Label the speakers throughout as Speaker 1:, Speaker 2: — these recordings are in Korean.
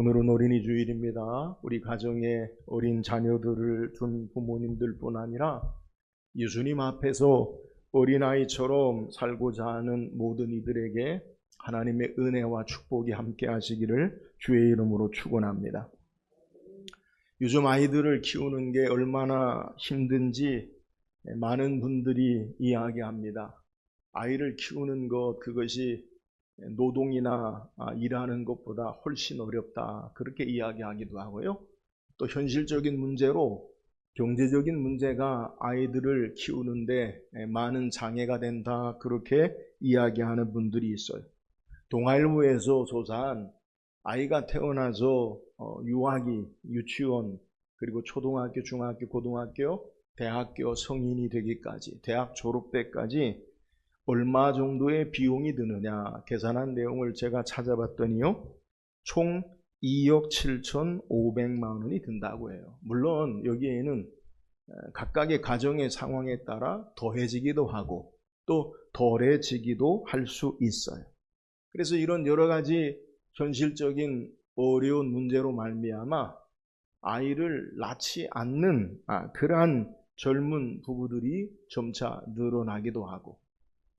Speaker 1: 오늘은 어린이 주일입니다. 우리 가정에 어린 자녀들을 둔 부모님들뿐 아니라 예수님 앞에서 어린아이처럼 살고자 하는 모든 이들에게 하나님의 은혜와 축복이 함께 하시기를 주의 이름으로 축원합니다. 요즘 아이들을 키우는 게 얼마나 힘든지 많은 분들이 이야기합니다. 아이를 키우는 것, 그것이 노동이나 일하는 것보다 훨씬 어렵다, 그렇게 이야기하기도 하고요. 또 현실적인 문제로 경제적인 문제가 아이들을 키우는데 많은 장애가 된다, 그렇게 이야기하는 분들이 있어요. 동아일보에서 조사한 아이가 태어나서 유아기, 유치원, 그리고 초등학교, 중학교, 고등학교, 대학교 성인이 되기까지, 대학 졸업 때까지 얼마 정도의 비용이 드느냐 계산한 내용을 제가 찾아봤더니요, 총 2억 7,500만 원이 든다고 해요. 물론 여기에는 각각의 가정의 상황에 따라 더해지기도 하고 또 덜해지기도 할 수 있어요. 그래서 이런 여러 가지 현실적인 어려운 문제로 말미암아 아이를 낳지 않는 그러한 젊은 부부들이 점차 늘어나기도 하고,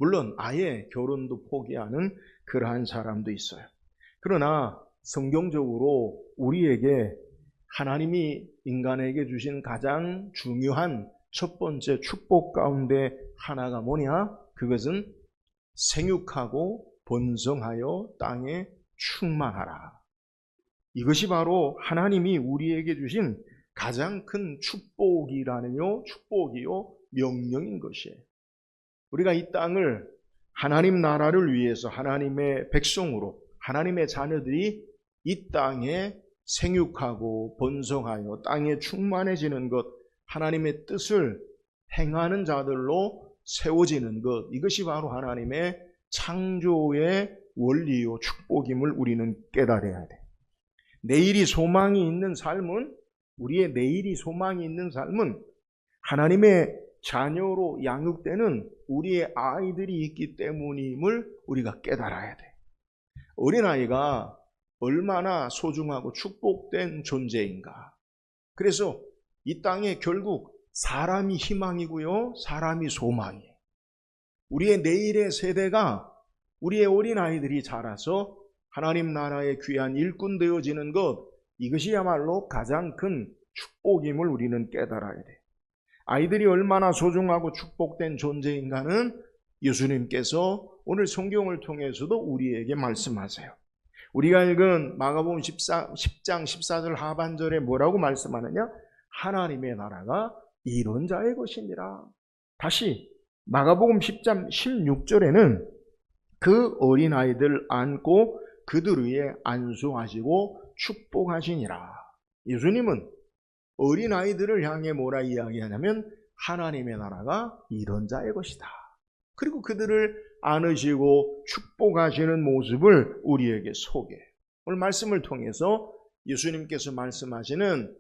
Speaker 1: 물론 아예 결혼도 포기하는 그러한 사람도 있어요. 그러나 성경적으로 우리에게 하나님이 인간에게 주신 가장 중요한 첫 번째 축복 가운데 하나가 뭐냐? 그것은 생육하고 번성하여 땅에 충만하라. 이것이 바로 하나님이 우리에게 주신 가장 큰 축복이라는요, 축복이요, 명령인 것이에요. 우리가 이 땅을 하나님 나라를 위해서 하나님의 백성으로, 하나님의 자녀들이 이 땅에 생육하고 번성하여 땅에 충만해지는 것, 하나님의 뜻을 행하는 자들로 세워지는 것, 이것이 바로 하나님의 창조의 원리요 축복임을 우리는 깨달아야 돼. 내일이 소망이 있는 삶은, 우리의 내일이 소망이 있는 삶은 하나님의 자녀로 양육되는 우리의 아이들이 있기 때문임을 우리가 깨달아야 돼. 어린아이가 얼마나 소중하고 축복된 존재인가. 그래서 이 땅에 결국 사람이 희망이고요, 사람이 소망이에요. 우리의 내일의 세대가, 우리의 어린아이들이 자라서 하나님 나라의 귀한 일꾼 되어지는 것, 이것이야말로 가장 큰 축복임을 우리는 깨달아야 돼. 아이들이 얼마나 소중하고 축복된 존재인가는 예수님께서 오늘 성경을 통해서도 우리에게 말씀하세요. 우리가 읽은 마가복음 10장 14절 하반절에 뭐라고 말씀하느냐? 하나님의 나라가 이런 자의 것이니라. 다시 마가복음 10장 16절에는 그 어린아이들 안고 그들 위에 안수하시고 축복하시니라. 예수님은 어린아이들을 향해 뭐라 이야기하냐면 하나님의 나라가 이런 자의 것이다. 그리고 그들을 안으시고 축복하시는 모습을 우리에게 소개해요. 오늘 말씀을 통해서 예수님께서 말씀하시는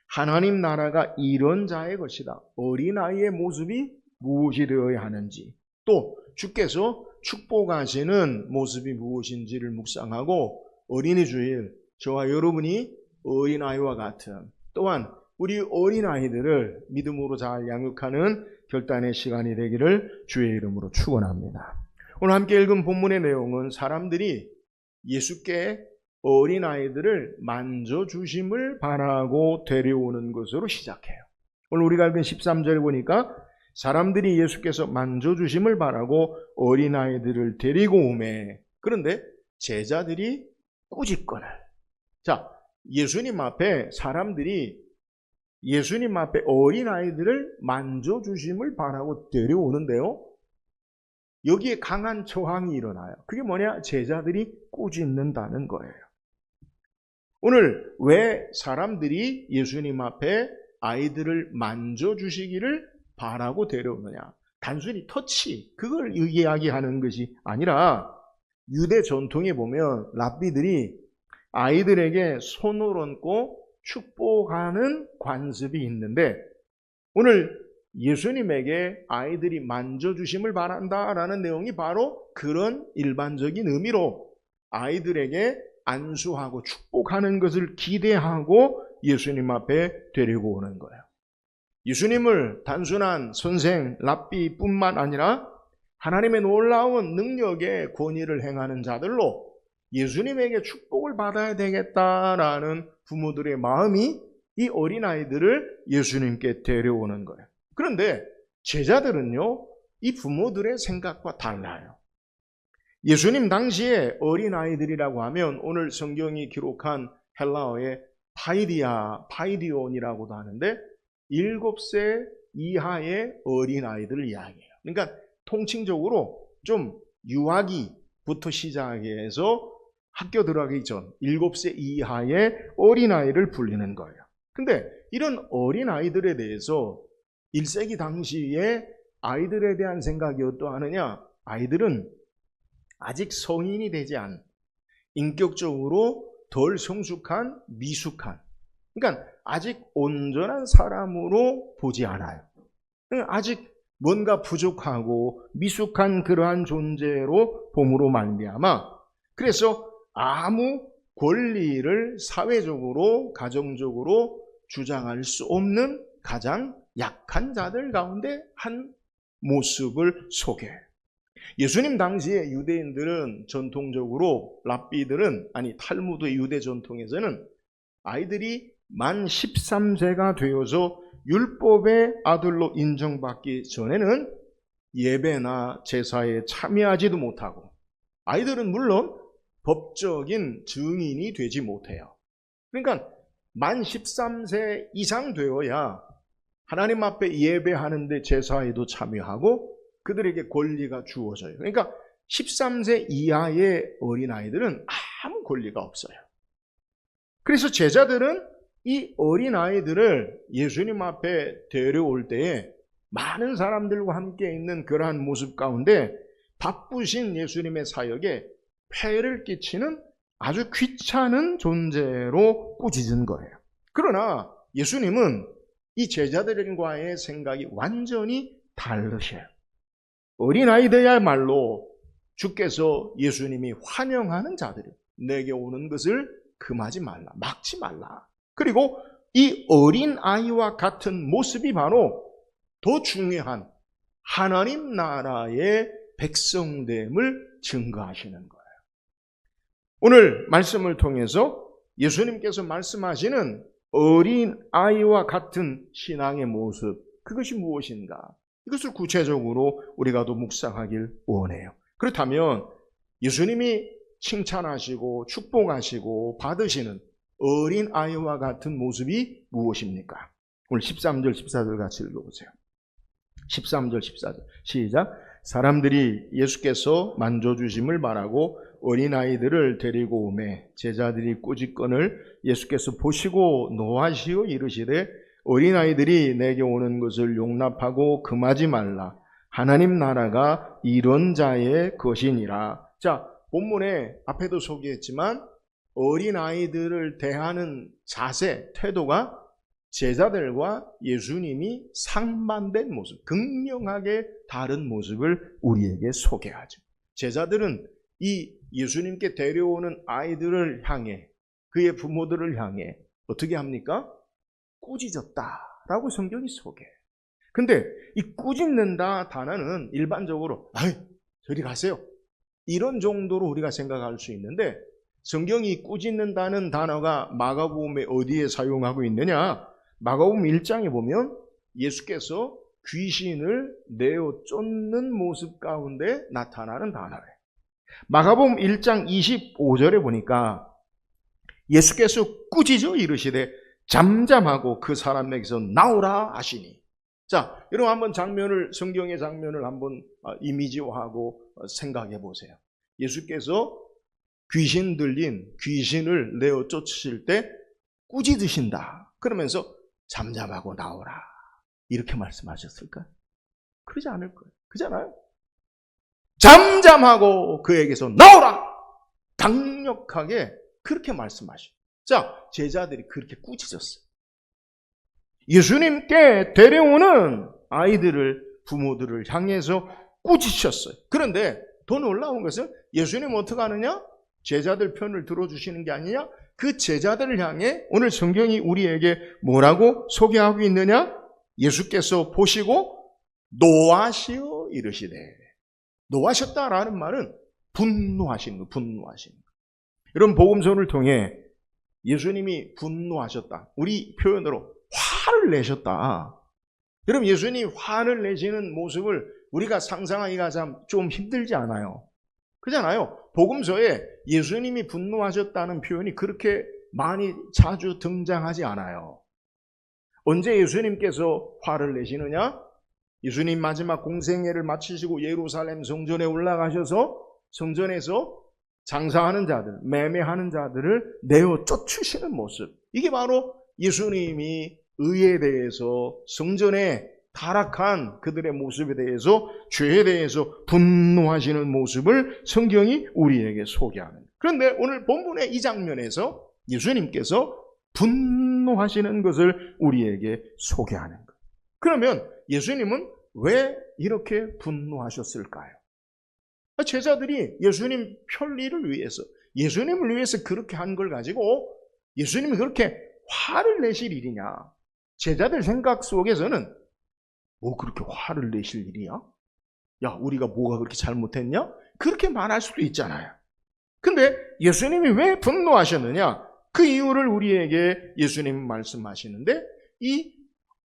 Speaker 1: 하나님 나라가 이런 자의 것이다, 어린아이의 모습이 무엇이 되어야 하는지, 또 주께서 축복하시는 모습이 무엇인지를 묵상하고, 어린이 주일 저와 여러분이 어린아이와 같은, 또한 우리 어린아이들을 믿음으로 잘 양육하는 결단의 시간이 되기를 주의 이름으로 축원합니다. 오늘 함께 읽은 본문의 내용은 사람들이 예수께 어린아이들을 만져주심을 바라고 데려오는 것으로 시작해요. 오늘 우리가 읽은 13절 보니까 사람들이 예수께서 만져주심을 바라고 어린아이들을 데리고 오매, 그런데 제자들이 꾸짖거늘. 자, 예수님 앞에 사람들이 예수님 앞에 어린아이들을 만져주심을 바라고 데려오는데요, 여기에 강한 저항이 일어나요. 그게 뭐냐? 제자들이 꾸짖는다는 거예요. 오늘 왜 사람들이 예수님 앞에 아이들을 만져주시기를 바라고 데려오느냐? 단순히 터치, 그걸 이야기하는 것이 아니라 유대 전통에 보면 랍비들이 아이들에게 손을 얹고 축복하는 관습이 있는데, 오늘 예수님에게 아이들이 만져주심을 바란다라는 내용이 바로 그런 일반적인 의미로 아이들에게 안수하고 축복하는 것을 기대하고 예수님 앞에 데리고 오는 거예요. 예수님을 단순한 선생, 랍비뿐만 아니라 하나님의 놀라운 능력의 권위를 행하는 자들로 예수님에게 축복을 받아야 되겠다라는 부모들의 마음이 이 어린아이들을 예수님께 데려오는 거예요. 그런데 제자들은요, 이 부모들의 생각과 달라요. 예수님 당시에 어린아이들이라고 하면 오늘 성경이 기록한 헬라어의 파이디온이라고도 하는데 7세 이하의 어린아이들을 이야기해요. 그러니까 통칭적으로 좀 유아기부터 시작해서 학교 들어가기 전 7세 이하의 어린아이를 불리는 거예요. 근데 이런 어린아이들에 대해서 1세기 당시에 아이들에 대한 생각이 어떠하느냐? 아이들은 아직 성인이 되지 않은, 인격적으로 덜 성숙한, 미숙한, 그러니까 아직 온전한 사람으로 보지 않아요. 아직 뭔가 부족하고 미숙한 그러한 존재로 봄으로 말미암아, 그래서 아무 권리를 사회적으로, 가정적으로 주장할 수 없는 가장 약한 자들 가운데 한 모습을 소개해요. 예수님 당시에 유대인들은 전통적으로 랍비들은, 아니 탈무드의 유대 전통에서는 아이들이 만 13세가 되어서 율법의 아들로 인정받기 전에는 예배나 제사에 참여하지도 못하고, 아이들은 물론 법적인 증인이 되지 못해요. 그러니까 만 13세 이상 되어야 하나님 앞에 예배하는데 제사에도 참여하고 그들에게 권리가 주어져요. 그러니까 13세 이하의 어린아이들은 아무 권리가 없어요. 그래서 제자들은 이 어린아이들을 예수님 앞에 데려올 때에 많은 사람들과 함께 있는 그러한 모습 가운데 바쁘신 예수님의 사역에 폐를 끼치는 아주 귀찮은 존재로 꾸짖은 거예요. 그러나 예수님은 이 제자들과의 생각이 완전히 다르셔요. 어린아이들야말로 주께서 예수님이 환영하는 자들이 내게 오는 것을 금하지 말라, 막지 말라. 그리고 이 어린아이와 같은 모습이 바로 더 중요한 하나님 나라의 백성됨을 증거하시는 거예요. 오늘 말씀을 통해서 예수님께서 말씀하시는 어린아이와 같은 신앙의 모습, 그것이 무엇인가? 이것을 구체적으로 우리가 더 묵상하길 원해요. 그렇다면 예수님이 칭찬하시고 축복하시고 받으시는 어린아이와 같은 모습이 무엇입니까? 오늘 13절 14절 같이 읽어보세요. 13절 14절 시작. 사람들이 예수께서 만져주심을 바라고 어린아이들을 데리고 오매 제자들이 꾸짖건을 예수께서 보시고 노하시어 이르시되 어린아이들이 내게 오는 것을 용납하고 금하지 말라. 하나님 나라가 이런 자의 것이니라. 자, 본문에 앞에도 소개했지만 어린아이들을 대하는 자세, 태도가 제자들과 예수님이 상반된 모습, 극명하게 다른 모습을 우리에게 소개하죠. 제자들은 이 예수님께 데려오는 아이들을 향해, 그의 부모들을 향해 어떻게 합니까? 꾸짖었다라고 성경이 소개해요. 근데 이 꾸짖는다 단어는 일반적으로 아이 저리 가세요, 이런 정도로 우리가 생각할 수 있는데, 성경이 꾸짖는다는 단어가 마가복음에 어디에 사용하고 있느냐? 마가복음 1장에 보면 예수께서 귀신을 내어 쫓는 모습 가운데 나타나는 단어예요. 마가복음 1장 25절에 보니까 예수께서 꾸짖어 이르시되 잠잠하고 그 사람에게서 나오라 하시니. 자, 여러분 한번 장면을, 성경의 장면을 한번 이미지화하고 생각해 보세요. 예수께서 귀신 들린 귀신을 내어 쫓으실 때 꾸짖으신다 그러면서 잠잠하고 나오라 이렇게 말씀하셨을까요? 그러지 않을 거예요. 그잖아요. 잠잠하고 그에게서 나오라 강력하게 그렇게 말씀하셔. 자, 제자들이 그렇게 꾸짖었어요. 예수님께 데려오는 아이들을, 부모들을 향해서 꾸짖으셨어요. 그런데 더 놀라운 것은 예수님은 어떻게 하느냐? 제자들 편을 들어주시는 게 아니냐? 그 제자들을 향해 오늘 성경이 우리에게 뭐라고 소개하고 있느냐? 예수께서 보시고 노하시어 이르시되. 노하셨다라는 말은 분노하시는 거, 분노하시는 거. 이런 복음서를 통해 예수님이 분노하셨다. 우리 표현으로 화를 내셨다. 여러분, 예수님이 화를 내시는 모습을 우리가 상상하기가 좀 힘들지 않아요? 그렇잖아요. 복음서에 예수님이 분노하셨다는 표현이 그렇게 많이 자주 등장하지 않아요. 언제 예수님께서 화를 내시느냐? 예수님 마지막 공생애를 마치시고 예루살렘 성전에 올라가셔서 성전에서 장사하는 자들, 매매하는 자들을 내어 쫓으시는 모습. 이게 바로 예수님이 의에 대해서, 성전에 타락한 그들의 모습에 대해서, 죄에 대해서 분노하시는 모습을 성경이 우리에게 소개하는. 그런데 오늘 본문의 이 장면에서 예수님께서 분노하시는 것을 우리에게 소개하는 것. 그러면 예수님은 왜 이렇게 분노하셨을까요? 제자들이 예수님 편리를 위해서, 예수님을 위해서 그렇게 한 걸 가지고 예수님이 그렇게 화를 내실 일이냐? 제자들 생각 속에서는 뭐 그렇게 화를 내실 일이야? 야, 우리가 뭐가 그렇게 잘못했냐? 그렇게 말할 수도 있잖아요. 근데 예수님이 왜 분노하셨느냐? 그 이유를 우리에게 예수님은 말씀하시는데, 이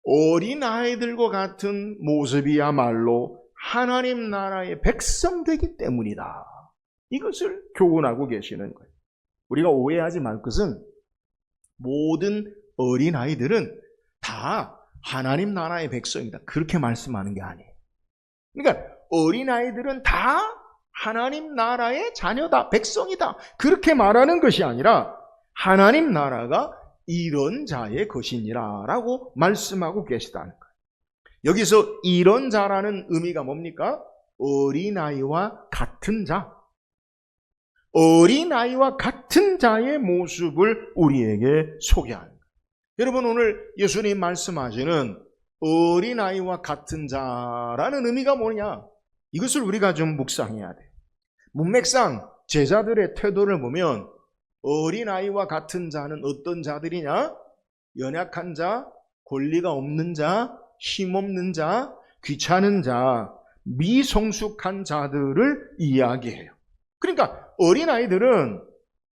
Speaker 1: 어린아이들과 같은 모습이야말로 하나님 나라의 백성 되기 때문이다. 이것을 교훈하고 계시는 거예요. 우리가 오해하지 말 것은 모든 어린아이들은 다 하나님 나라의 백성이다. 그렇게 말씀하는 게 아니에요. 그러니까 어린아이들은 다 하나님 나라의 자녀다, 백성이다. 그렇게 말하는 것이 아니라 하나님 나라가 이런 자의 것이니라 라고 말씀하고 계시다는 거예요. 여기서 이런 자라는 의미가 뭡니까? 어린아이와 같은 자. 어린아이와 같은 자의 모습을 우리에게 소개하는 거예요. 여러분, 오늘 예수님 말씀하시는 어린아이와 같은 자라는 의미가 뭐냐? 이것을 우리가 좀 묵상해야 돼요. 문맥상 제자들의 태도를 보면 어린아이와 같은 자는 어떤 자들이냐? 연약한 자, 권리가 없는 자, 힘없는 자, 귀찮은 자, 미성숙한 자들을 이야기해요. 그러니까 어린아이들은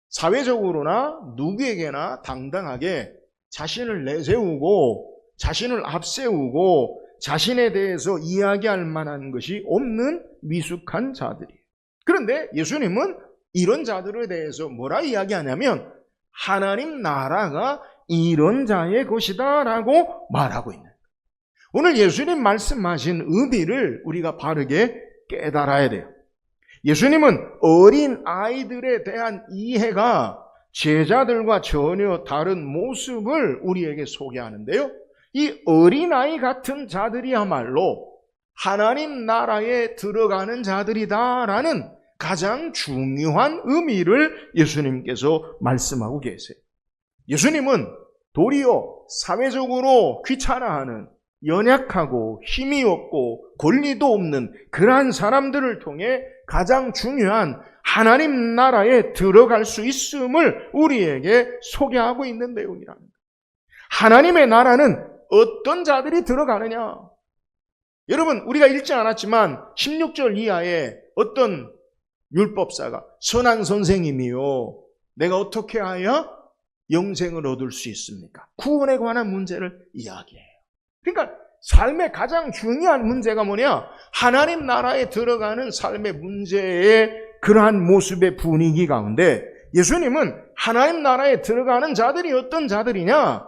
Speaker 1: 사회적으로나 누구에게나 당당하게 자신을 내세우고 자신을 앞세우고 자신에 대해서 이야기할 만한 것이 없는 미숙한 자들이에요. 그런데 예수님은 이런 자들에 대해서 뭐라 이야기하냐면 하나님 나라가 이런 자의 것이다 라고 말하고 있는 거예요. 오늘 예수님 말씀하신 의미를 우리가 바르게 깨달아야 돼요. 예수님은 어린 아이들에 대한 이해가 제자들과 전혀 다른 모습을 우리에게 소개하는데요. 이 어린아이 같은 자들이야말로 하나님 나라에 들어가는 자들이다라는 가장 중요한 의미를 예수님께서 말씀하고 계세요. 예수님은 도리어 사회적으로 귀찮아하는, 연약하고 힘이 없고 권리도 없는 그러한 사람들을 통해 가장 중요한 하나님 나라에 들어갈 수 있음을 우리에게 소개하고 있는 내용이라는 거예요. 하나님의 나라는 어떤 자들이 들어가느냐? 여러분, 우리가 읽지 않았지만 16절 이하에 어떤 율법사가 선한 선생님이요, 내가 어떻게 하여 영생을 얻을 수 있습니까? 구원에 관한 문제를 이야기해요. 그러니까 삶의 가장 중요한 문제가 뭐냐? 하나님 나라에 들어가는 삶의 문제의 그러한 모습의 분위기 가운데 예수님은 하나님 나라에 들어가는 자들이 어떤 자들이냐?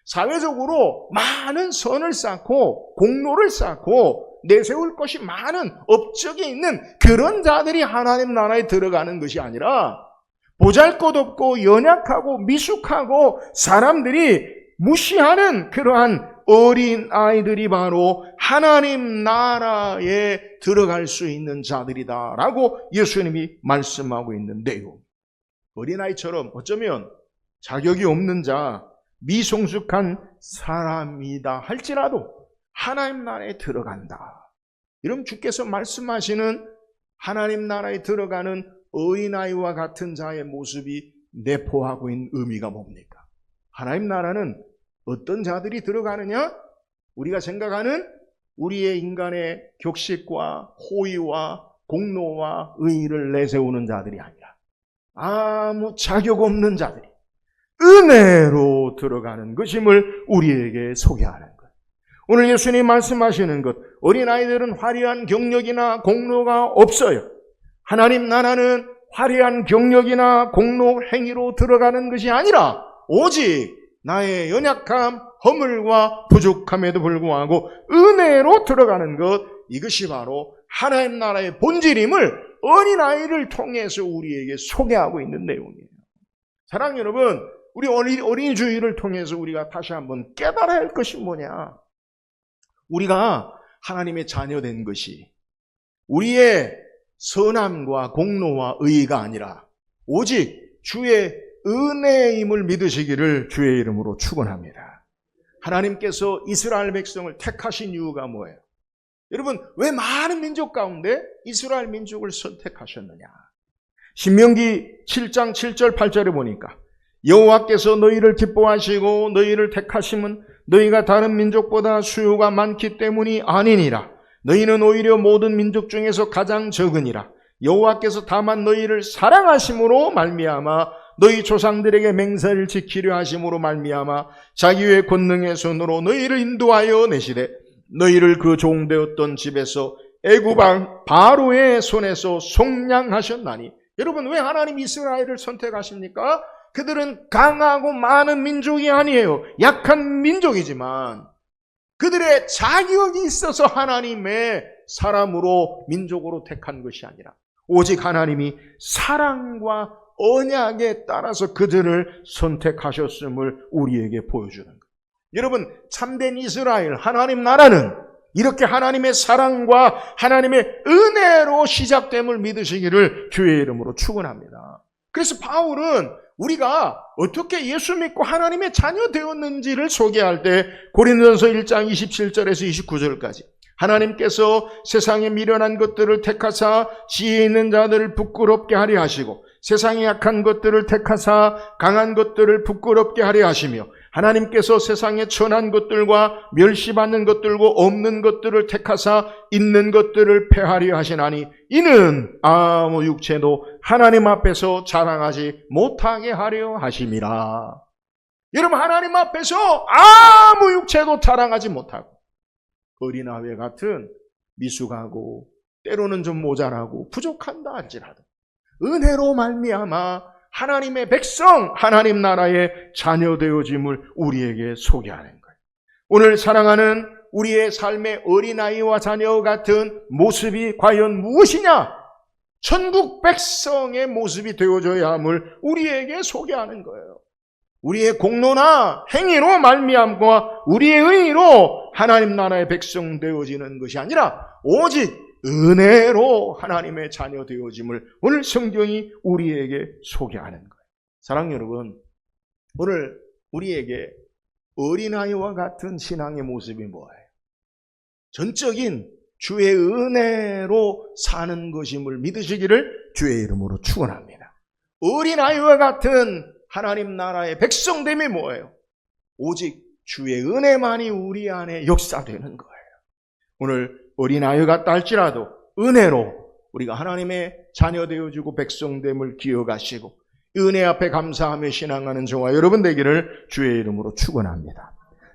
Speaker 1: 사회적으로 많은 선을 쌓고 공로를 쌓고 내세울 것이 많은 업적이 있는 그런 자들이 하나님 나라에 들어가는 것이 아니라 보잘것없고 연약하고 미숙하고 사람들이 무시하는 그러한 어린 아이들이 바로 하나님 나라에 들어갈 수 있는 자들이다라고 예수님이 말씀하고 있는 내용. 어린아이처럼 어쩌면 자격이 없는 자, 미성숙한 사람이다 할지라도 하나님 나라에 들어간다. 이러면 주께서 말씀하시는 하나님 나라에 들어가는 어린아이와 같은 자의 모습이 내포하고 있는 의미가 뭡니까? 하나님 나라는 어떤 자들이 들어가느냐? 우리가 생각하는 우리의 인간의 격식과 호의와 공로와 의의를 내세우는 자들이 아니라 아무 자격 없는 자들이 은혜로 들어가는 것임을 우리에게 소개하는 것. 오늘 예수님 말씀하시는 것, 어린아이들은 화려한 경력이나 공로가 없어요. 하나님 나라는 화려한 경력이나 공로 행위로 들어가는 것이 아니라 오직 나의 연약함, 허물과 부족함에도 불구하고 은혜로 들어가는 것, 이것이 바로 하나님 나라의 본질임을 어린아이를 통해서 우리에게 소개하고 있는 내용이에요. 사랑하는 여러분, 우리 어린이 주의를 통해서 우리가 다시 한번 깨달아야 할 것이 뭐냐? 우리가 하나님의 자녀된 것이 우리의 선함과 공로와 의의가 아니라 오직 주의 은혜임을 믿으시기를 주의 이름으로 축원합니다. 하나님께서 이스라엘 백성을 택하신 이유가 뭐예요? 여러분, 왜 많은 민족 가운데 이스라엘 민족을 선택하셨느냐? 신명기 7장 7절 8절에 보니까 여호와께서 너희를 기뻐하시고 너희를 택하심은 너희가 다른 민족보다 수요가 많기 때문이 아니니라. 너희는 오히려 모든 민족 중에서 가장 적으니라. 여호와께서 다만 너희를 사랑하심으로 말미암아 너희 조상들에게 맹세를 지키려 하심으로 말미암아 자기의 권능의 손으로 너희를 인도하여 내시되 너희를 그 종되었던 집에서 애굽 왕 바로의 손에서 속량하셨나니. 여러분, 왜 하나님 이스라엘을 선택하십니까? 그들은 강하고 많은 민족이 아니에요. 약한 민족이지만 그들의 자격이 있어서 하나님의 사람으로 민족으로 택한 것이 아니라 오직 하나님이 사랑과 언약에 따라서 그들을 선택하셨음을 우리에게 보여주는 거예요. 여러분, 참된 이스라엘, 하나님 나라는 이렇게 하나님의 사랑과 하나님의 은혜로 시작됨을 믿으시기를 주의 이름으로 축원합니다. 그래서 바울은 우리가 어떻게 예수 믿고 하나님의 자녀 되었는지를 소개할 때 고린도전서 1장 27절에서 29절까지 하나님께서 세상에 미련한 것들을 택하사 지혜 있는 자들을 부끄럽게 하려 하시고 세상에 약한 것들을 택하사 강한 것들을 부끄럽게 하려 하시며 하나님께서 세상에 천한 것들과 멸시받는 것들과 없는 것들을 택하사 있는 것들을 패하려 하시나니 이는 아무 육체도 하나님 앞에서 자랑하지 못하게 하려 하심이라. 여러분, 하나님 앞에서 아무 육체도 자랑하지 못하고 어린아이 같은 미숙하고 때로는 좀 모자라고 부족한다 할지라도 은혜로 말미암아 하나님의 백성, 하나님 나라의 자녀 되어짐을 우리에게 소개하는 거예요. 오늘 사랑하는 우리의 삶의 어린아이와 자녀 같은 모습이 과연 무엇이냐? 천국 백성의 모습이 되어져야 함을 우리에게 소개하는 거예요. 우리의 공로나 행위로 말미암과 우리의 의의로 하나님 나라의 백성 되어지는 것이 아니라 오직 은혜로 하나님의 자녀 되어짐을 오늘 성경이 우리에게 소개하는 거예요. 사랑하는 여러분, 오늘 우리에게 어린아이와 같은 신앙의 모습이 뭐예요? 전적인 주의 은혜로 사는 것임을 믿으시기를 주의 이름으로 축원합니다. 어린아이와 같은 하나님 나라의 백성됨이 뭐예요? 오직 주의 은혜만이 우리 안에 역사되는 거예요. 오늘 어린아이 같다 할지라도 은혜로 우리가 하나님의 자녀 되어주고 백성됨을 기억하시고 은혜 앞에 감사하며 신앙하는 저와 여러분 되기를 주의 이름으로 축원합니다.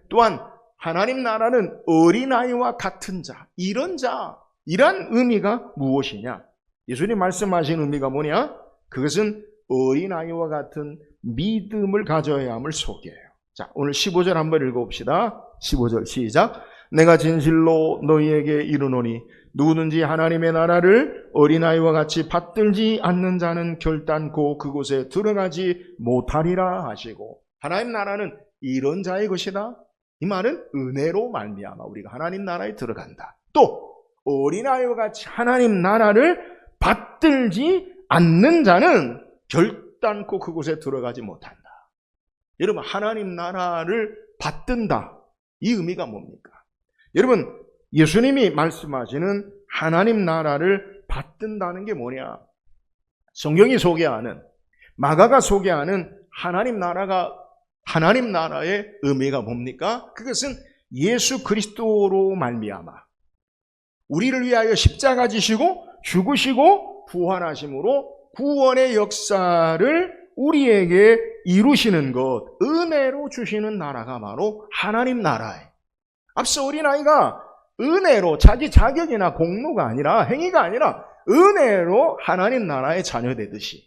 Speaker 1: 또한 하나님 나라는 어린아이와 같은 자, 이런 의미가 무엇이냐? 예수님 말씀하신 의미가 뭐냐? 그것은 어린아이와 같은 믿음을 가져야 함을 소개해요. 자, 오늘 15절 한번 읽어봅시다. 15절 시작. 내가 진실로 너희에게 이르노니 누구든지 하나님의 나라를 어린아이와 같이 받들지 않는 자는 결단코 그곳에 들어가지 못하리라 하시고, 하나님 나라는 이런 자의 것이다. 이 말은 은혜로 말미암아 우리가 하나님 나라에 들어간다. 또 어린아이와 같이 하나님 나라를 받들지 않는 자는 결단코 그곳에 들어가지 못한다. 여러분, 하나님 나라를 받든다, 이 의미가 뭡니까? 여러분, 예수님이 말씀하시는 하나님 나라를 받든다는 게 뭐냐? 성경이 소개하는, 마가가 소개하는 하나님 나라의 의미가 뭡니까? 그것은 예수 그리스도로 말미암아 우리를 위하여 십자가 지시고 죽으시고 부활하심으로 구원의 역사를 우리에게 이루시는 것, 은혜로 주시는 나라가 바로 하나님 나라예요. 앞서 어린아이가 은혜로, 자기 자격이나 공로가 아니라, 행위가 아니라 은혜로 하나님 나라의 자녀되듯이,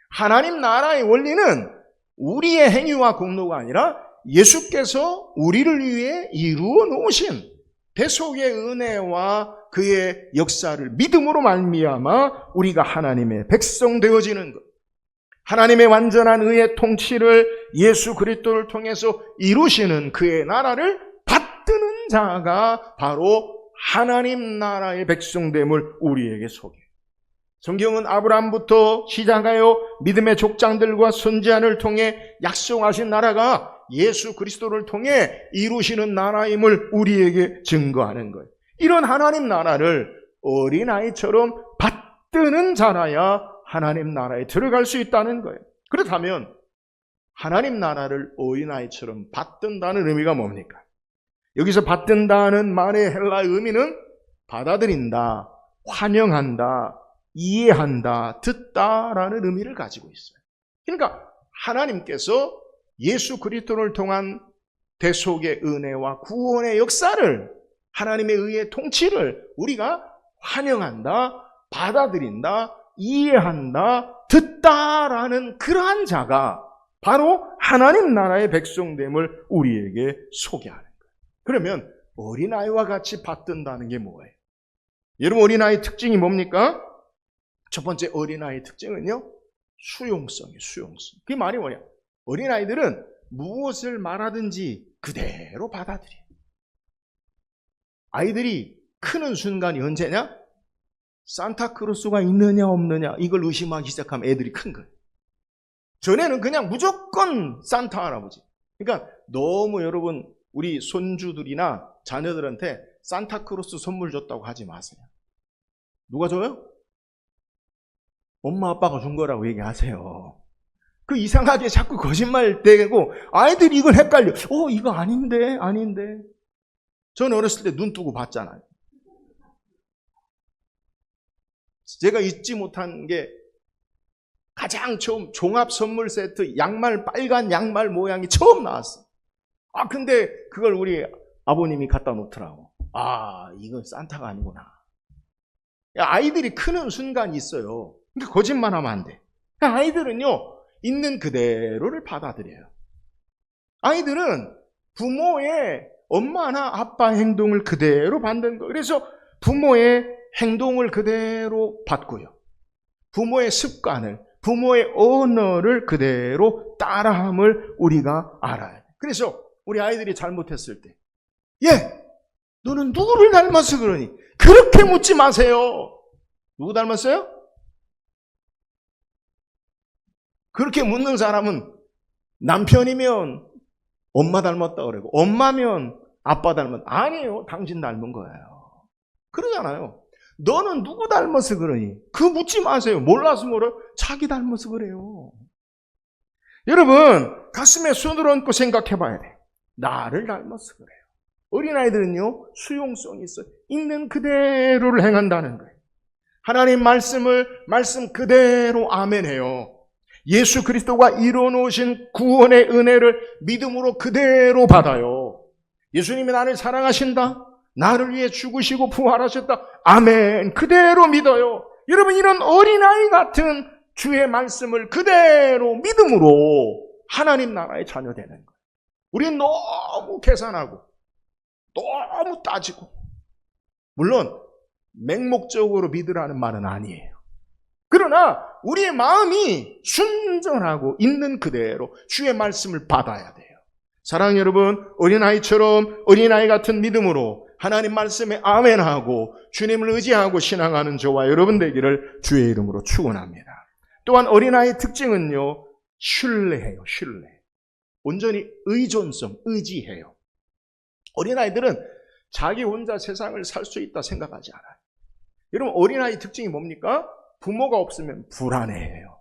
Speaker 1: 하나님 나라의 원리는 우리의 행위와 공로가 아니라 예수께서 우리를 위해 이루어 놓으신 대속의 은혜와 그의 역사를 믿음으로 말미암아 우리가 하나님의 백성 되어지는 것, 하나님의 완전한 의의 통치를 예수 그리스도를 통해서 이루시는 그의 나라를 받드는 자가 바로 하나님 나라의 백성됨을 우리에게 소개해요. 성경은 아브라함부터 시작하여 믿음의 족장들과 선지자를 통해 약속하신 나라가 예수 그리스도를 통해 이루시는 나라임을 우리에게 증거하는 거예요. 이런 하나님 나라를 어린아이처럼 받드는 자라야 하나님 나라에 들어갈 수 있다는 거예요. 그렇다면 하나님 나라를 어린아이처럼 받든다는 의미가 뭡니까? 여기서 받든다는 말의 헬라 의미는 받아들인다, 환영한다, 이해한다, 듣다라는 의미를 가지고 있어요. 그러니까 하나님께서 예수 그리스도를 통한 대속의 은혜와 구원의 역사를, 하나님의 의의 통치를 우리가 환영한다, 받아들인다, 이해한다, 듣다라는 그러한 자가 바로 하나님 나라의 백성됨을 우리에게 소개하는 거예요. 그러면 어린아이와 같이 받든다는 게 뭐예요? 여러분, 어린아이의 특징이 뭡니까? 첫 번째 어린아이의 특징은요, 수용성이에요. 수용성. 그게 말이 뭐냐? 어린아이들은 무엇을 말하든지 그대로 받아들여요. 아이들이 크는 순간이 언제냐? 산타크로스가 있느냐 없느냐 이걸 의심하기 시작하면 애들이 큰 거예요. 전에는 그냥 무조건 산타 할아버지. 그러니까 너무 여러분 우리 손주들이나 자녀들한테 산타크로스 선물 줬다고 하지 마세요. 누가 줘요? 엄마 아빠가 준 거라고 얘기하세요. 그 이상하게 자꾸 거짓말 대고 아이들이 이걸 헷갈려. 이거 아닌데. 저는 어렸을 때 눈 뜨고 봤잖아요. 제가 잊지 못한 게 가장 처음 종합 선물 세트 양말, 빨간 양말 모양이 처음 나왔어. 근데 그걸 우리 아버님이 갖다 놓더라고. 이건 산타가 아니구나. 아이들이 크는 순간이 있어요. 그러니까 거짓말하면 안 돼. 아이들은요, 있는 그대로를 받아들여요. 아이들은 부모의 엄마나 아빠 행동을 그대로 받는 거예요. 그래서 부모의 행동을 그대로 받고요. 부모의 습관을, 부모의 언어를 그대로 따라함을 우리가 알아요. 그래서 우리 아이들이 잘못했을 때, 너는 누구를 닮아서 그러니? 그렇게 묻지 마세요. 누구 닮았어요? 그렇게 묻는 사람은 남편이면 엄마 닮았다 그러고 엄마면 아빠 닮았다. 아니에요. 당신 닮은 거예요. 그러잖아요. 너는 누구 닮아서 그러니? 그거 묻지 마세요. 몰라서 뭐래요? 자기 닮아서 그래요. 여러분, 가슴에 손을 얹고 생각해 봐야 돼. 나를 닮아서 그래요. 어린아이들은요, 수용성이 있어요. 있는 그대로를 행한다는 거예요. 하나님 말씀을 말씀 그대로 아멘해요. 예수 그리스도가 이뤄놓으신 구원의 은혜를 믿음으로 그대로 받아요. 예수님이 나를 사랑하신다. 나를 위해 죽으시고 부활하셨다. 아멘. 그대로 믿어요. 여러분, 이런 어린아이 같은 주의 말씀을 그대로 믿음으로 하나님 나라의 자녀 되는 거예요. 우리는 너무 계산하고 너무 따지고, 물론 맹목적으로 믿으라는 말은 아니에요. 그러나 우리의 마음이 순전하고 있는 그대로 주의 말씀을 받아야 돼요. 사랑하는 여러분, 어린아이처럼 어린아이 같은 믿음으로 하나님 말씀에 아멘하고 주님을 의지하고 신앙하는 저와 여러분 되기를 주의 이름으로 축원합니다. 또한 어린아이의 특징은요, 신뢰해요. 신뢰. 온전히 의존성, 의지해요. 어린아이들은 자기 혼자 세상을 살 수 있다 생각하지 않아요. 여러분, 어린아이 특징이 뭡니까? 부모가 없으면 불안해해요.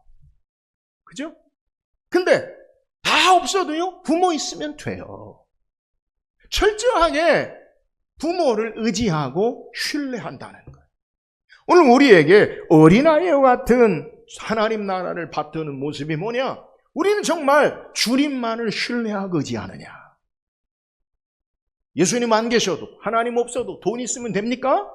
Speaker 1: 그죠? 근데 다 없어도요, 부모 있으면 돼요. 철저하게 부모를 의지하고 신뢰한다는 거예요. 오늘 우리에게 어린아이와 같은 하나님 나라를 받드는 모습이 뭐냐? 우리는 정말 주님만을 신뢰하고 의지하느냐? 예수님 안 계셔도, 하나님 없어도 돈 있으면 됩니까?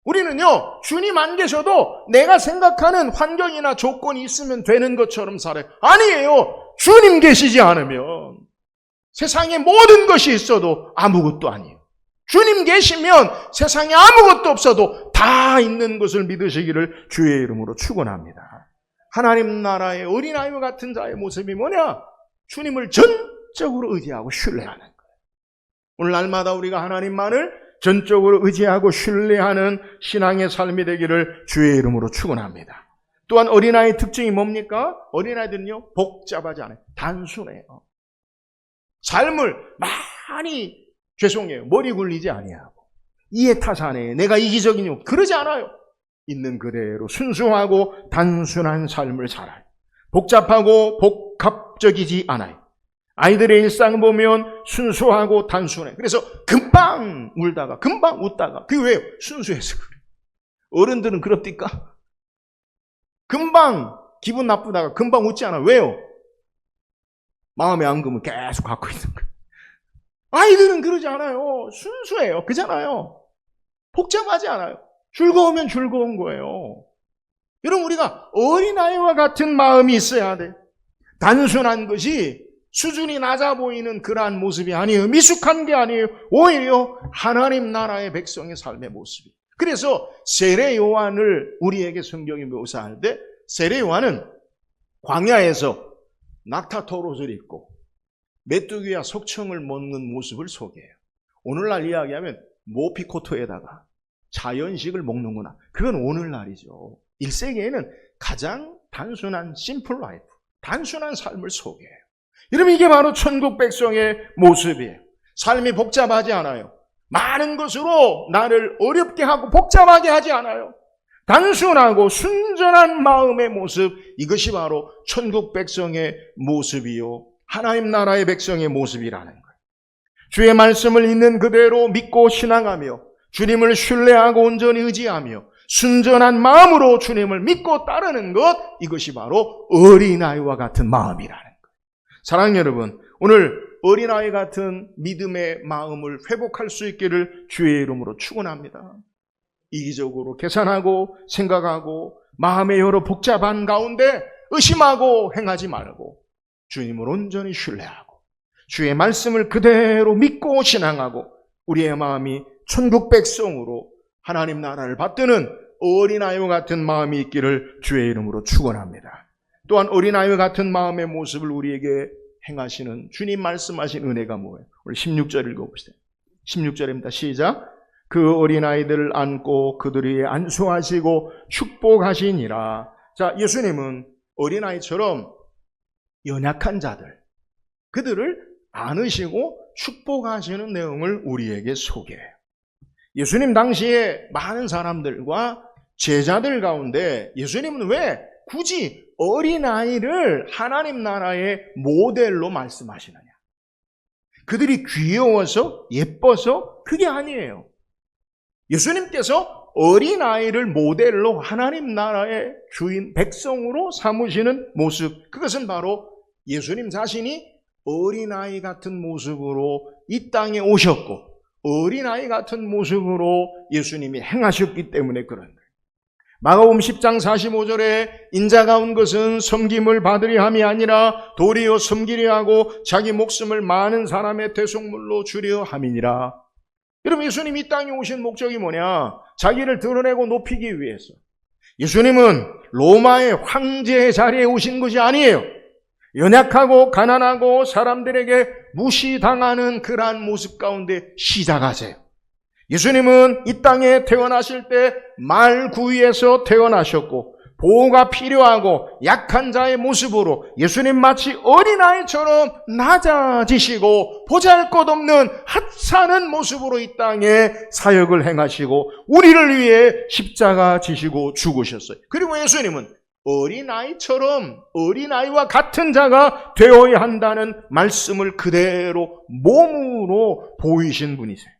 Speaker 1: 우리는요, 주님 안 계셔도 내가 생각하는 환경이나 조건이 있으면 되는 것처럼 살아요. 아니에요. 주님 계시지 않으면 세상에 모든 것이 있어도 아무것도 아니에요. 주님 계시면 세상에 아무것도 없어도 다 있는 것을 믿으시기를 주의 이름으로 축원합니다. 하나님 나라의 어린아이와 같은 자의 모습이 뭐냐? 주님을 전적으로 의지하고 신뢰하는 거예요. 오늘 날마다 우리가 하나님만을 전적으로 의지하고 신뢰하는 신앙의 삶이 되기를 주의 이름으로 축원합니다. 또한 어린아이의 특징이 뭡니까? 어린아이들은요, 복잡하지 않아요. 단순해요. 삶을 많이, 죄송해요, 머리 굴리지 아니하고 이해타산해, 내가 이기적이니 그러지 않아요. 있는 그대로 순수하고 단순한 삶을 살아요. 복잡하고 복합적이지 않아요. 아이들의 일상 보면 순수하고 단순해. 그래서 금방 울다가 금방 웃다가, 그게 왜요? 순수해서 그래요. 어른들은 그럽니까? 금방 기분 나쁘다가 금방 웃지 않아. 왜요? 마음의 앙금을 계속 갖고 있는 거예요. 아이들은 그러지 않아요. 순수해요. 그잖아요. 복잡하지 않아요. 즐거우면 즐거운 거예요. 여러분, 우리가 어린아이와 같은 마음이 있어야 돼. 단순한 것이 수준이 낮아 보이는 그러한 모습이 아니에요. 미숙한 게 아니에요. 오히려 하나님 나라의 백성의 삶의 모습이. 그래서 세례 요한을 우리에게 성경이 묘사할 때, 세례 요한은 광야에서 낙타 털옷을 입고 메뚜기와 석청을 먹는 모습을 소개해요. 오늘날 이야기하면 모피코토에다가 자연식을 먹는구나. 그건 오늘날이죠. 1세기에는 가장 단순한 심플 라이프, 단순한 삶을 소개해요. 여러분, 이게 바로 천국 백성의 모습이에요. 삶이 복잡하지 않아요. 많은 것으로 나를 어렵게 하고 복잡하게 하지 않아요. 단순하고 순전한 마음의 모습, 이것이 바로 천국 백성의 모습이요, 하나님 나라의 백성의 모습이라는 거예요. 주의 말씀을 있는 그대로 믿고 신앙하며 주님을 신뢰하고 온전히 의지하며 순전한 마음으로 주님을 믿고 따르는 것, 이것이 바로 어린아이와 같은 마음이라는 거예요. 사랑하는 여러분, 오늘 어린아이 같은 믿음의 마음을 회복할 수 있기를 주의 이름으로 축원합니다. 이기적으로 계산하고 생각하고 마음의 여러 복잡한 가운데 의심하고 행하지 말고 주님을 온전히 신뢰하고 주의 말씀을 그대로 믿고 신앙하고 우리의 마음이 천국 백성으로 하나님 나라를 받드는 어린아이와 같은 마음이 있기를 주의 이름으로 축원합니다. 또한 어린아이와 같은 마음의 모습을 우리에게 행하시는 주님 말씀하신 은혜가 뭐예요? 우리 16절 읽어보세요. 16절입니다. 시작. 그 어린아이들을 안고 그들 위에 안수하시고 축복하시니라. 자, 예수님은 어린아이처럼 연약한 자들, 그들을 안으시고 축복하시는 내용을 우리에게 소개해요. 예수님 당시에 많은 사람들과 제자들 가운데 예수님은 왜 굳이 어린아이를 하나님 나라의 모델로 말씀하시느냐? 그들이 귀여워서 예뻐서 그게 아니에요. 예수님께서 어린아이를 모델로 하나님 나라의 주인 백성으로 삼으시는 모습, 그것은 바로 예수님 자신이 어린아이 같은 모습으로 이 땅에 오셨고 어린아이 같은 모습으로 예수님이 행하셨기 때문에 그런 거예요. 마가복음 10장 45절에 인자가 온 것은 섬김을 받으려 함이 아니라 도리어 섬기려 하고 자기 목숨을 많은 사람의 대속물로 주려 함이니라. 여러분, 예수님이 이 땅에 오신 목적이 뭐냐? 자기를 드러내고 높이기 위해서. 예수님은 로마의 황제의 자리에 오신 것이 아니에요. 연약하고 가난하고 사람들에게 무시당하는 그러한 모습 가운데 시작하세요. 예수님은 이 땅에 태어나실 때 말구이에서 태어나셨고 보호가 필요하고 약한 자의 모습으로 예수님 마치 어린아이처럼 낮아지시고 보잘것없는 하찮은 모습으로 이 땅에 사역을 행하시고 우리를 위해 십자가 지시고 죽으셨어요. 그리고 예수님은 어린아이와 같은 자가 되어야 한다는 말씀을 그대로 몸으로 보이신 분이세요.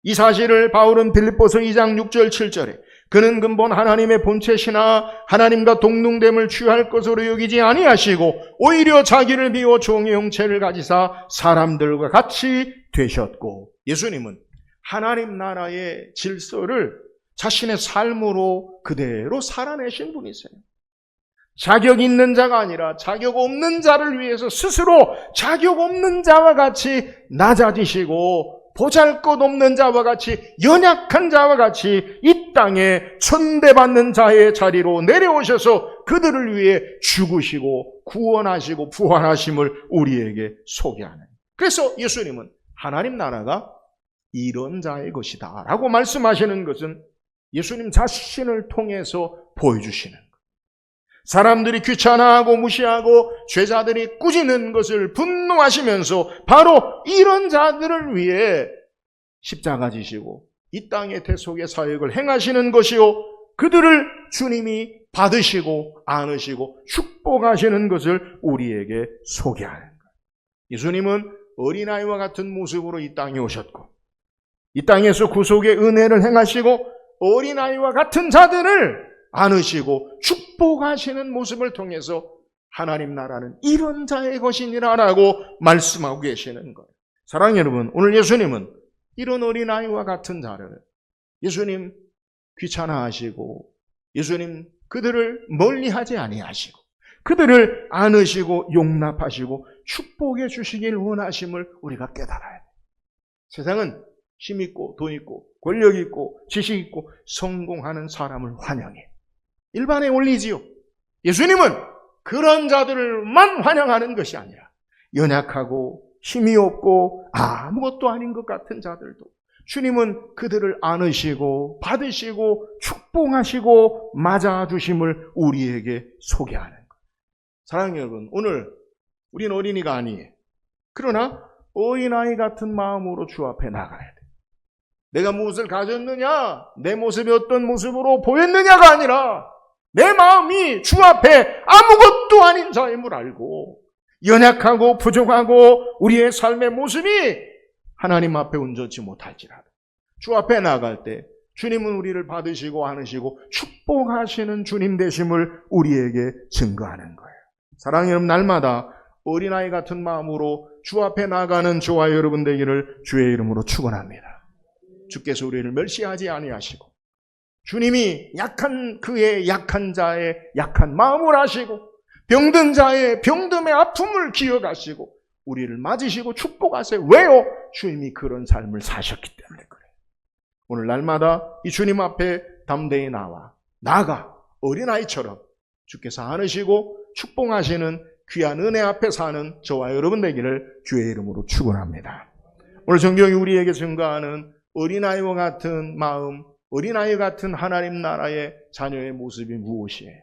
Speaker 1: 이 사실을 바울은 빌립보서 2장 6절 7절에 그는 근본 하나님의 본체시나 하나님과 동등됨을 취할 것으로 여기지 아니하시고 오히려 자기를 비워 종의 형체를 가지사 사람들과 같이 되셨고, 예수님은 하나님 나라의 질서를 자신의 삶으로 그대로 살아내신 분이세요. 자격 있는 자가 아니라 자격 없는 자를 위해서 스스로 자격 없는 자와 같이 낮아지시고 보잘것없는 자와 같이 연약한 자와 같이 이 땅에 천대받는 자의 자리로 내려오셔서 그들을 위해 죽으시고 구원하시고 부활하심을 우리에게 소개하는, 그래서 예수님은 하나님 나라가 이런 자의 것이다 라고 말씀하시는 것은 예수님 자신을 통해서 보여주시는 것. 사람들이 귀찮아하고 무시하고 죄자들이 꾸짖는 것을 분노하시면서 바로 이런 자들을 위해 십자가 지시고 이 땅의 대속의 사역을 행하시는 것이요, 그들을 주님이 받으시고 안으시고 축복하시는 것을 우리에게 소개하는 것. 예수님은 어린아이와 같은 모습으로 이 땅에 오셨고 이 땅에서 구속의 은혜를 행하시고 어린아이와 같은 자들을 안으시고 축복하시는 모습을 통해서 하나님 나라는 이런 자의 것이니라라고 말씀하고 계시는 거예요. 사랑하는 여러분, 오늘 예수님은 이런 어린아이와 같은 자를 예수님 귀찮아하시고 예수님 그들을 멀리하지 아니하시고 그들을 안으시고 용납하시고 축복해 주시길 원하심을 우리가 깨달아야 돼요. 세상은 힘 있고 돈 있고 권력 있고 지식 있고 성공하는 사람을 환영해. 일반의 원리지요. 예수님은 그런 자들만 환영하는 것이 아니라 연약하고 힘이 없고 아무것도 아닌 것 같은 자들도 주님은 그들을 안으시고 받으시고 축복하시고 맞아주심을 우리에게 소개하는 것. 사랑하는 여러분, 오늘 우린 어린이가 아니에요. 그러나 어린아이 같은 마음으로 주 앞에 나가야 돼. 내가 무엇을 가졌느냐, 내 모습이 어떤 모습으로 보였느냐가 아니라 내 마음이 주 앞에 아무것도 아닌 자임을 알고 연약하고 부족하고 우리의 삶의 모습이 하나님 앞에 온전치 못할지라도 주 앞에 나갈 때 주님은 우리를 받으시고 안으시고 축복하시는 주님 되심을 우리에게 증거하는 거예요. 사랑하는 여러분, 날마다 어린아이 같은 마음으로 주 앞에 나가는 저와 여러분 되기를 주의 이름으로 축원합니다. 주께서 우리를 멸시하지 아니하시고 주님이 약한 그의 약한 자의 약한 마음을 아시고 병든 자의 병듦의 아픔을 기억하시고 우리를 맞으시고 축복하세요. 왜요? 주님이 그런 삶을 사셨기 때문에 그래요. 오늘 날마다 이 주님 앞에 담대히 나아가 어린아이처럼 주께서 안으시고 축복하시는 귀한 은혜 앞에 사는 저와 여러분 되기를 주의 이름으로 축원합니다. 오늘 성경이 우리에게 증거하는 어린아이와 같은 마음, 어린아이 같은 하나님 나라의 자녀의 모습이 무엇이에요?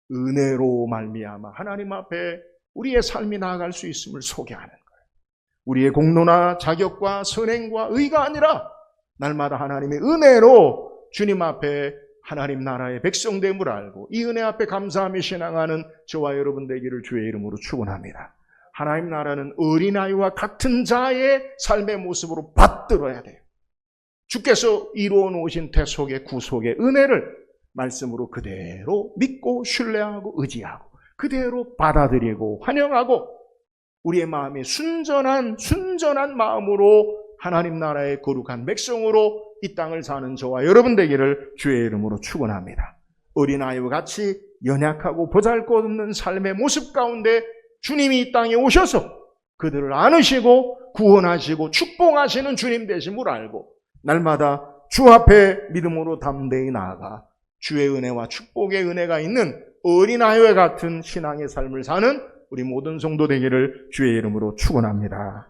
Speaker 1: 은혜로 말미암아 하나님 앞에 우리의 삶이 나아갈 수 있음을 소개하는 거예요. 우리의 공로나 자격과 선행과 의가 아니라 날마다 하나님의 은혜로 주님 앞에 하나님 나라의 백성됨을 알고 이 은혜 앞에 감사하며 신앙하는 저와 여러분 되기를 주의 이름으로 축원합니다. 하나님 나라는 어린아이와 같은 자의 삶의 모습으로 받들어야 돼요. 주께서 이루어 놓으신 대속의 구속의 은혜를 말씀으로 그대로 믿고 신뢰하고 의지하고 그대로 받아들이고 환영하고 우리의 마음이 순전한 마음으로 하나님 나라의 거룩한 백성으로 이 땅을 사는 저와 여러분 되기를 주의 이름으로 축원합니다. 어린아이와 같이 연약하고 보잘것없는 삶의 모습 가운데 주님이 이 땅에 오셔서 그들을 안으시고 구원하시고 축복하시는 주님 되심을 알고 날마다 주 앞에 믿음으로 담대히 나아가 주의 은혜와 축복의 은혜가 있는 어린아이와 같은 신앙의 삶을 사는 우리 모든 성도 되기를 주의 이름으로 축원합니다.